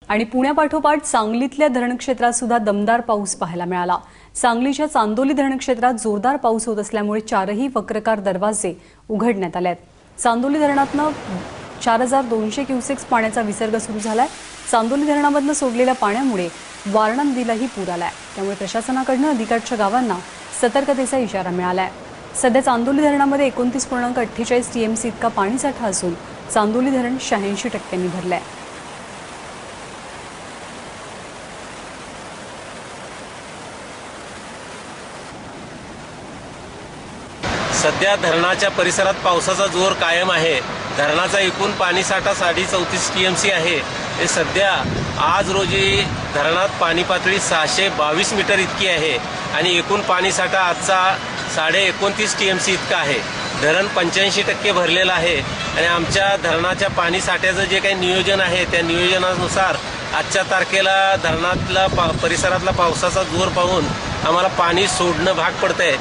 आणि पुण्यापाठोपाठ सांगलीतल्या धरण क्षेत्रात सुद्धा दमदार पाऊस पाहायला मिळाला। सांगलीच्या चांदोली धरण क्षेत्रात जोरदार पाऊस होत असल्यामुळे चारही वक्राकार दरवाजे उघडण्यात आले आहेत। चांदोली धरणातून 4200 क्युसेक्स पाण्याचा विसर्ग सुरू झालाय। चांदोली धरणामधून सोडलेल्या पाण्यामुळे वारणा नदीलाही पूर आलाय, त्यामुळे प्रशासनाकडून नदीकाठच्या गावांना सतर्कतेचा इशारा मिळालाय। सध्या चांदोली धरणामध्ये 29.48 टीएमसी इतका पाणीसाठा असून चांदोली धरण 86% भरलंय। सध्या धरणाच्या परिसरात पावसाचा जोर कायम आहे। धरणाचा एकूण पाणीसाठा 34.5 टीएमसी आहे। हे सध्या आज रोजी धरणात पाणी पातळी 622 मीटर इतकी आहे आणि एकूण पाणीसाठा आजचा 29.5 टीएमसी इतका आहे। धरण 85% भरलेलं आहे आणि आमच्या धरणाच्या पाणीसाठ्याचं जे काही नियोजन आहे त्या नियोजनानुसार आजच्या तारखेला धरणातला परिसरातला पावसाचा जोर पाहून आम्हाला पाणी सोडणं भाग पडतंय।